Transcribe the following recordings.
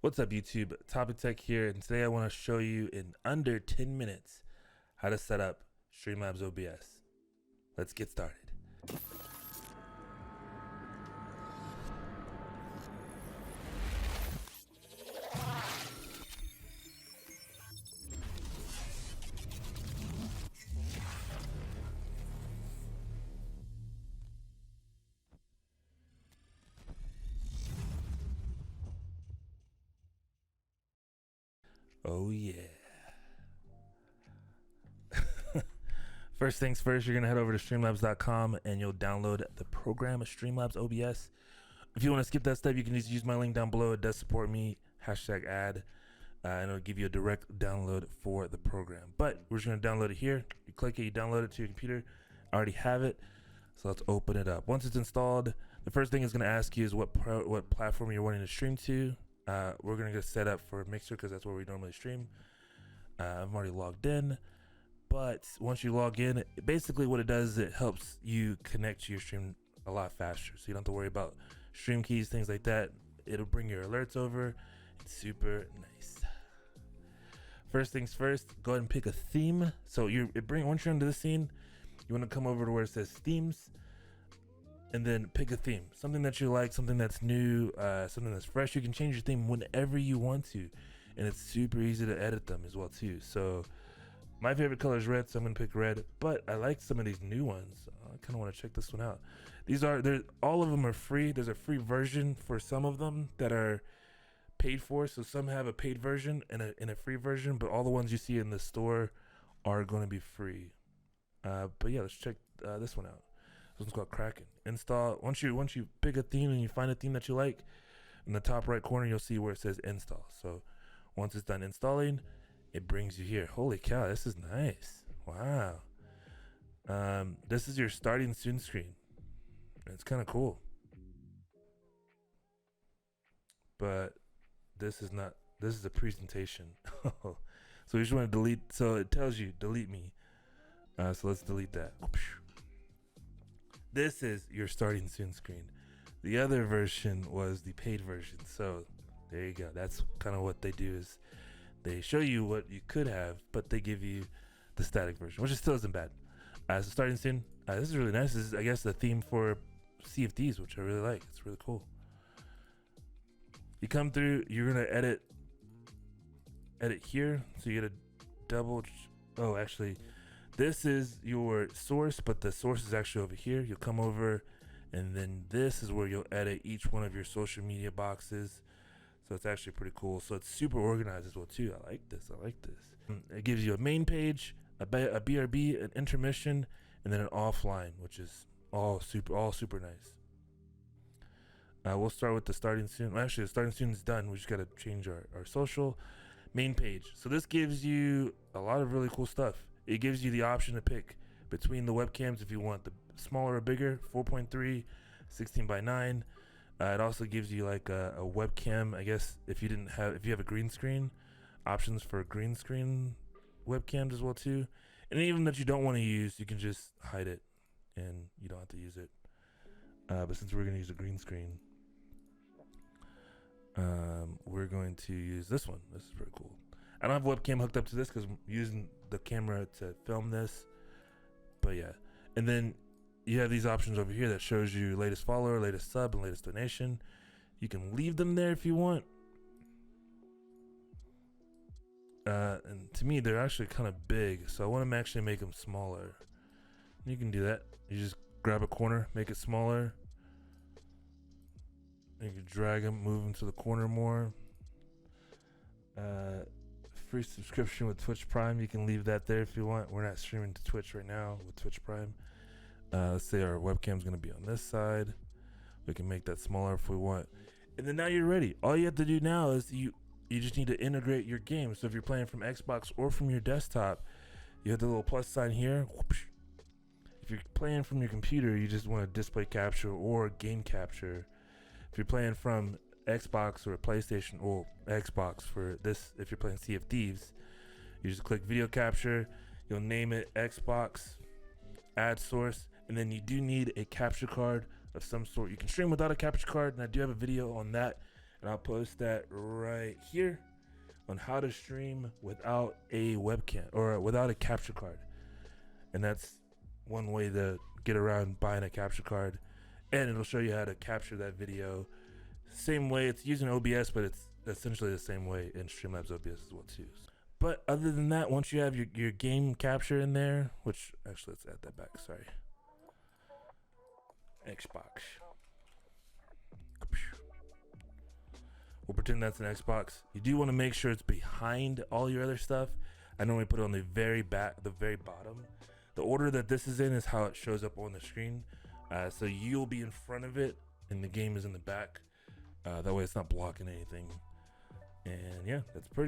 What's up YouTube, Topic Tech here, and today I want to show you in under 10 minutes how to set up Streamlabs OBS. Let's get started. Oh yeah. First things first, you're going to head over to streamlabs.com and you'll download the program Streamlabs OBS. If you want to skip that step, you can just use my link down below. It does support me, #ad, and it'll give you a direct download for the program. But we're just going to download it here. You click it, you download it to your computer. I already have it, so let's open it up. Once it's installed, the first thing it's going to ask you is what platform you're wanting to stream to. We're going to get set up for Mixer because that's where we normally stream. I'm already logged in. But once you log in, basically what it does is it helps you connect to your stream a lot faster. So you don't have to worry about stream keys, things like that. It'll bring your alerts over. It's super nice. First things first, go ahead and pick a theme. So once you're into the scene, you want to come over to where it says themes and then pick a theme. Something that you like, something that's new, something that's fresh. You can change your theme whenever you want to. And it's super easy to edit them as well too. So my favorite color is red, so I'm gonna pick red, but I like some of these new ones. I kind of want to check this one out. All of them are free. There's a free version for some of them that are paid for. So some have a paid version and a free version, but all the ones you see in the store are going to be free. But yeah, let's check this one out. This one's called Kraken. Install. Once you pick a theme and you find a theme that you like, in the top right corner you'll see where it says install. So once it's done installing, it brings you here. Holy cow, this is nice. Wow. This is your starting soon screen. It's kind of cool. But this is a presentation. So you just want to delete, so it tells you delete me. So let's delete that. This is your starting soon screen. The other version was the paid version. So there you go. That's kind of what they do, is they show you what you could have, but they give you the static version, which still isn't bad. So starting soon, this is really nice. This is, I guess, the theme for CFDs, which I really like. It's really cool. You come through, you're gonna edit here. So you get a double. Oh, actually, this is your source, but the source is actually over here. You'll come over, and then this is where you'll edit each one of your social media boxes. So it's actually pretty cool. So it's super organized as well too. I like this. It gives you a main page, a BRB, an intermission, and then an offline, which is all super nice. We'll start with the starting soon. Actually, the starting soon is done. We just got to change our social main page. So this gives you a lot of really cool stuff. It gives you the option to pick between the webcams if you want the smaller or bigger, 4.3, 16:9. It also gives you like a webcam, I guess, if you have a green screen, options for green screen webcams as well too. And even that you don't want to use, you can just hide it and you don't have to use it. But since we're going to use a green screen, we're going to use this one. This is pretty cool. I don't have a webcam hooked up to this because I'm using the camera to film this. But yeah, and then you have these options over here that shows you latest follower, latest sub, and latest donation. You can leave them there if you want. And to me, they're actually kind of big, so I want to actually make them smaller. You can do that. You just grab a corner, make it smaller. And you can drag them, move them to the corner more. Free subscription with Twitch Prime. You can leave that there if you want. We're not streaming to Twitch right now with Twitch Prime. Let's say our webcam's going to be on this side. We can make that smaller if we want. And then now you're ready. All you have to do now is you just need to integrate your game. So if you're playing from Xbox or from your desktop, you have the little plus sign here. If you're playing from your computer, you just want to display capture or game capture. If you're playing from Xbox or PlayStation, or Xbox for this, if you're playing Sea of Thieves, you just click video capture. You'll name it Xbox, add source. And then you do need a capture card of some sort. You can stream without a capture card, and I do have a video on that and I'll post that right here on how to stream without a webcam or without a capture card. And that's one way to get around buying a capture card, and it'll show you how to capture that video. Same way, it's using OBS, but it's essentially the same way in Streamlabs OBS as well too. But other than that, once you have your game capture in there, which actually let's add that back, sorry. Xbox. We'll pretend that's an Xbox. You do want to make sure it's behind all your other stuff. I normally put it on the very back, the very bottom. The order that this is in is how it shows up on the screen. So you'll be in front of it and the game is in the back. That way it's not blocking anything. And yeah,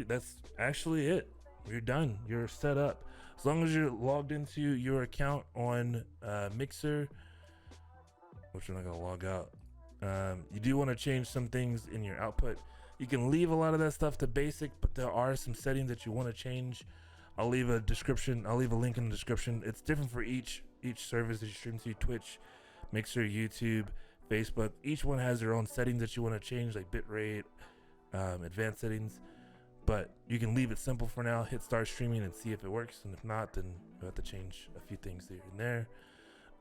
that's actually it. You're done. You're set up. As long as you're logged into your account on Mixer, which I'm not gonna log out. You do want to change some things in your output. You can leave a lot of that stuff to basic, but there are some settings that you want to change. I'll leave a description. I'll leave a link in the description. It's different for each service that you stream to: Twitch, Mixer, YouTube, Facebook. Each one has their own settings that you want to change, like bitrate, advanced settings. But you can leave it simple for now. Hit start streaming and see if it works. And if not, then you have to change a few things here and there.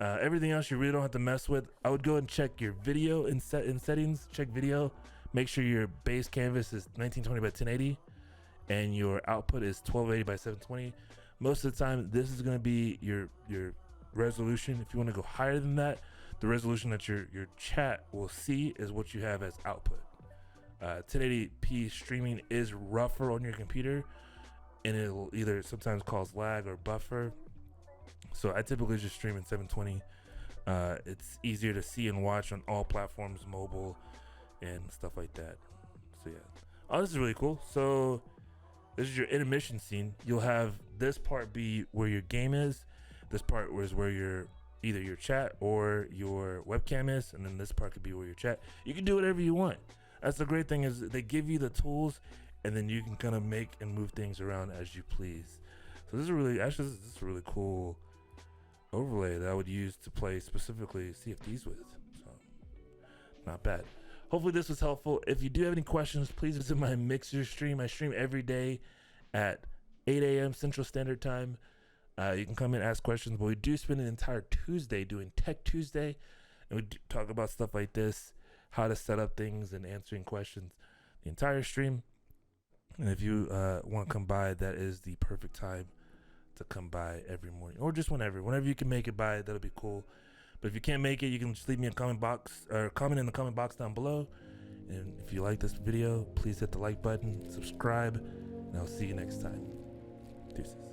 Everything else you really don't have to mess with. I would go and check your video in settings. Check video. Make sure your base canvas is 1920 by 1080 and your output is 1280 by 720. Most of the time, this is going to be your resolution. If you want to go higher than that, the resolution that your chat will see is what you have as output. 1080p streaming is rougher on your computer, and it will either sometimes cause lag or buffer. So I typically just stream in 720. It's easier to see and watch on all platforms, mobile and stuff like that. So yeah. Oh, this is really cool. So this is your intermission scene. You'll have this part be where your game is. This part is where either your chat or your webcam is, and then this part could be where your chat. You can do whatever you want. That's the great thing, is they give you the tools, and then you can kind of make and move things around as you please. So this is a really cool overlay that I would use to play specifically CFDs with. So not bad. Hopefully this was helpful. If you do have any questions, please visit my Mixer stream. I stream every day at 8 a.m. Central Standard Time. You can come in and ask questions, but we do spend an entire Tuesday doing Tech Tuesday, and we talk about stuff like this, how to set up things and answering questions the entire stream. And if you want to come by, that is the perfect time to come by every morning, or just whenever you can make it by. That'll be cool. But if you can't make it, you can just leave me a comment in the comment box down below. And if you like this video, please hit the like button, subscribe, and I'll see you next time. Deuces.